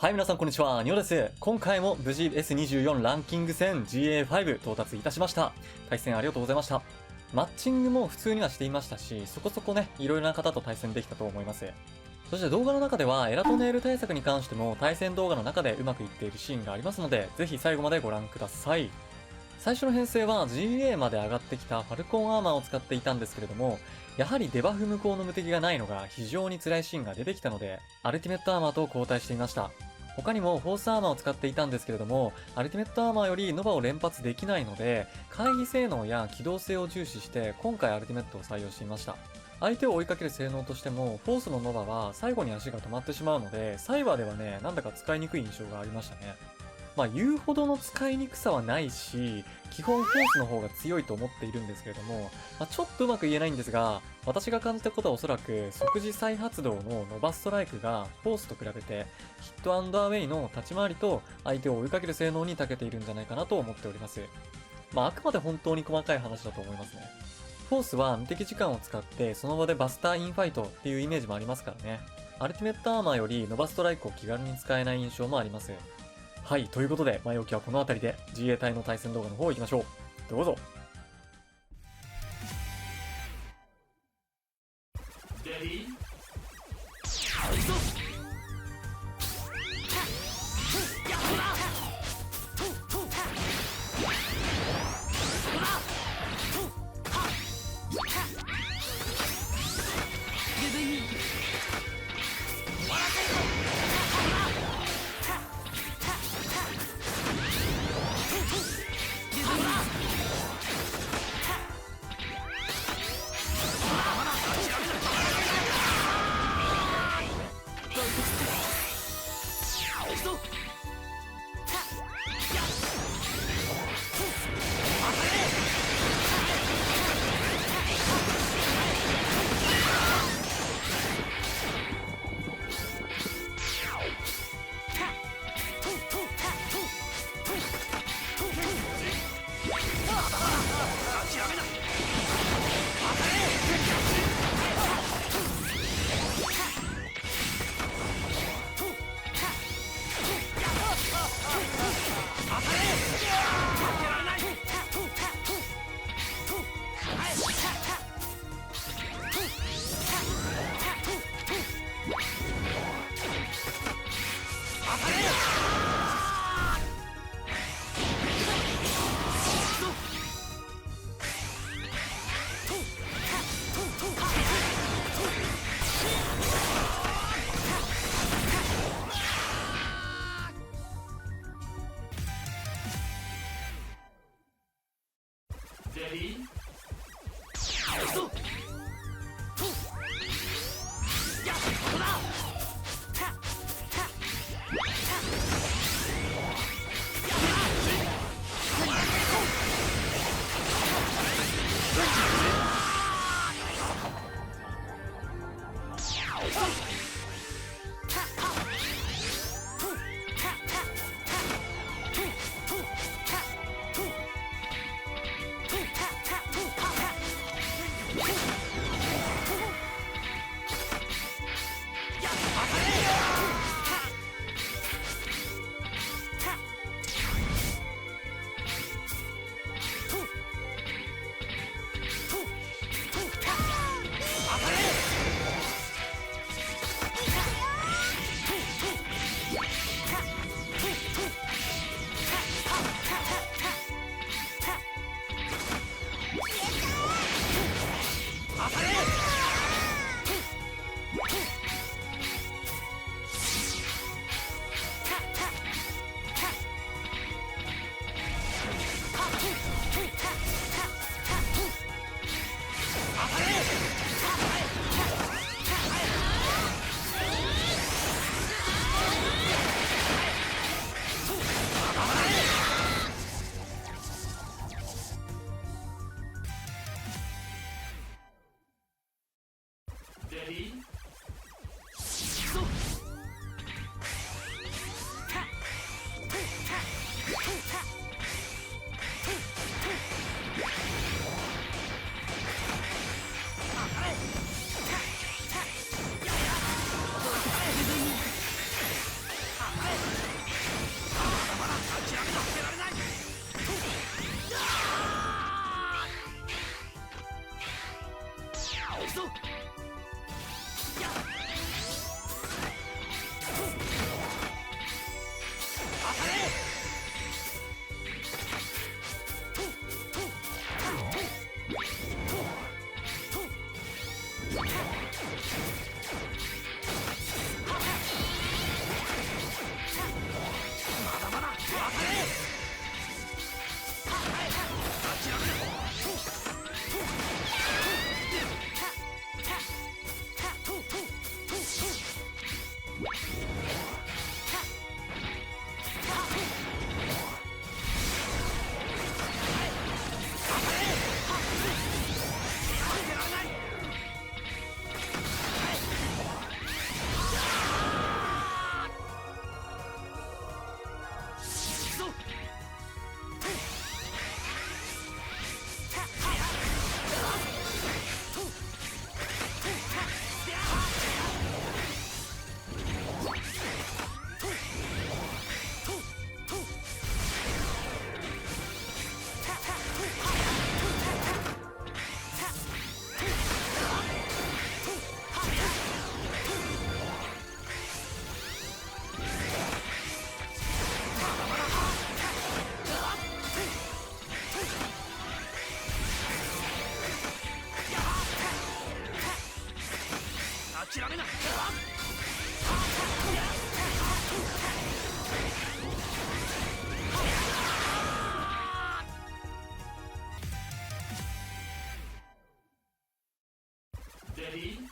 はい、皆さんこんにちは。ニオです。今回も無事 S24 ランキング戦 GA5 到達いたしました。対戦ありがとうございました。マッチングも普通にはしていましたし、そこそこね、いろいろな方と対戦できたと思います。そして動画の中ではエラトネール対策に関しても対戦動画の中でうまくいっているシーンがありますので、ぜひ最後までご覧ください。最初の編成は GA まで上がってきたファルコンアーマーを使っていたんですけれども、やはりデバフ無効の無敵がないのが非常に辛いシーンが出てきたので、アルティメットアーマーと交代していました。他にもフォースアーマーを使っていたんですけれども、アルティメットアーマーよりノバを連発できないので、回避性能や機動性を重視して今回アルティメットを採用していました。相手を追いかける性能としても、フォースのノバは最後に足が止まってしまうので、サイバーではね、なんだか使いにくい印象がありましたね。言うほどの使いにくさはないし、基本フォースの方が強いと思っているんですけれども、ちょっとうまく言えないんですが、私が感じたことはおそらく即時再発動のノバストライクがフォースと比べてヒットアンダーウェイの立ち回りと相手を追いかける性能に長けているんじゃないかなと思っております。あくまで本当に細かい話だと思いますね。フォースは無敵時間を使ってその場でバスターインファイトっていうイメージもありますからね。アルティメットアーマーよりノバストライクを気軽に使えない印象もあります。はい、ということで前置きはこの辺りで自衛隊の対戦動画の方行きましょう。どうぞ。めな。レディー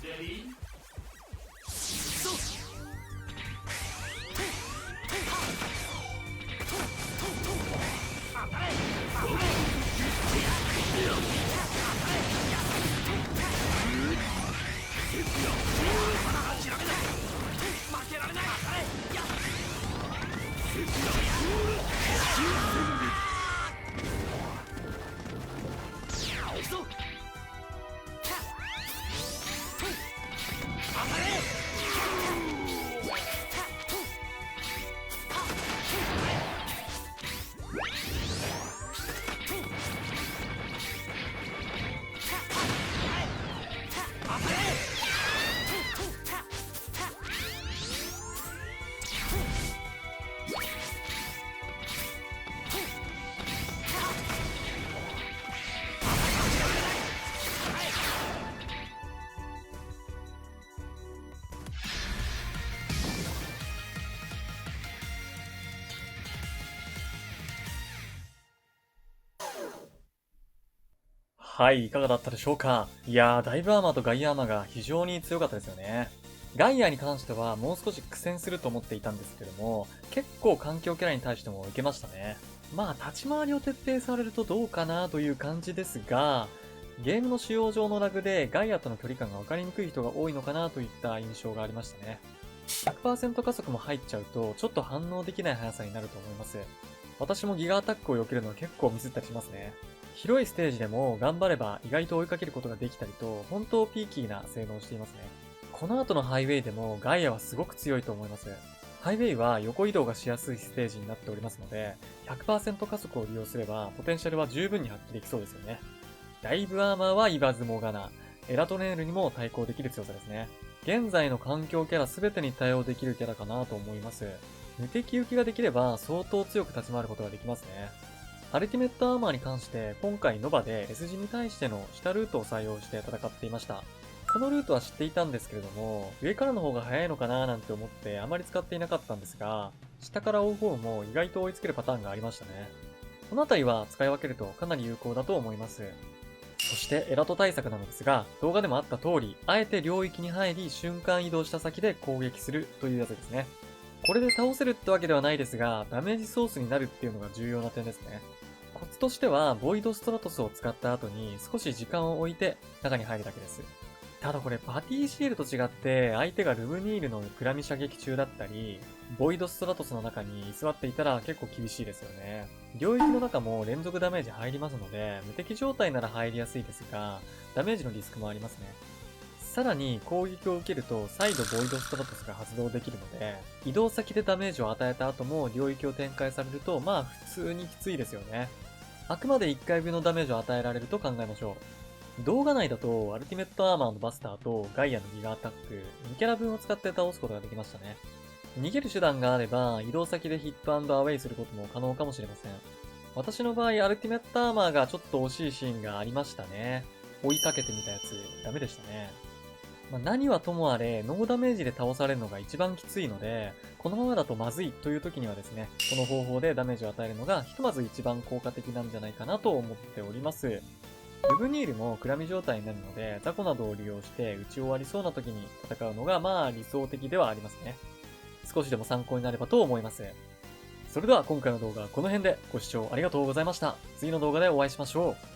Ready? はい、いかがだったでしょうか。いやー、ダイブアーマーとガイアーマーが非常に強かったですよね。ガイアに関してはもう少し苦戦すると思っていたんですけども、結構環境キャラに対してもいけましたね。まあ、立ち回りを徹底されるとどうかなという感じですが、ゲームの使用上のラグでガイアとの距離感が分かりにくい人が多いのかなといった印象がありましたね。100% 加速も入っちゃうと、ちょっと反応できない速さになると思います。私もギガアタックを避けるのは結構ミスったりしますね。広いステージでも頑張れば意外と追いかけることができたりと、本当ピーキーな性能をしていますね。この後のハイウェイでもガイアはすごく強いと思います。ハイウェイは横移動がしやすいステージになっておりますので、100% 加速を利用すればポテンシャルは十分に発揮できそうですよね。ダイブアーマーは言わずもがな、エラトネールにも対抗できる強さですね。現在の環境キャラ全てに対応できるキャラかなと思います。無敵受けができれば相当強く立ち回ることができますね。アルティメットアーマーに関して今回ノバで S 字に対しての下ルートを採用して戦っていました。このルートは知っていたんですけれども、上からの方が早いのかなーなんて思ってあまり使っていなかったんですが、下から追う方も意外と追いつけるパターンがありましたね。このあたりは使い分けるとかなり有効だと思います。そしてエラト対策なのですが、動画でもあった通り、あえて領域に入り瞬間移動した先で攻撃するというやつですね。これで倒せるってわけではないですが、ダメージソースになるっていうのが重要な点ですね。コツとしては、ボイドストラトスを使った後に少し時間を置いて中に入るだけです。ただこれパティシエルと違って相手がルムニールのクラミ射撃中だったり、ボイドストラトスの中に居座っていたら結構厳しいですよね。領域の中も連続ダメージ入りますので、無敵状態なら入りやすいですが、ダメージのリスクもありますね。さらに攻撃を受けると再度ボイドストラトスが発動できるので、移動先でダメージを与えた後も領域を展開されるとまあ普通にきついですよね。あくまで1回分のダメージを与えられると考えましょう。動画内だとアルティメットアーマーのバスターとガイアのギガアタック、2キャラ分を使って倒すことができましたね。逃げる手段があれば移動先でヒットアウェイすることも可能かもしれません。私の場合アルティメットアーマーがちょっと惜しいシーンがありましたね。追いかけてみたやつ、ダメでしたね。何はともあれ、ノーダメージで倒されるのが一番きついので、このままだとまずいという時にはですね、この方法でダメージを与えるのがひとまず一番効果的なんじゃないかなと思っております。ルブニールもクラミ状態になるので、雑魚などを利用して打ち終わりそうな時に戦うのがまあ理想的ではありますね。少しでも参考になればと思います。それでは今回の動画はこの辺でご視聴ありがとうございました。次の動画でお会いしましょう。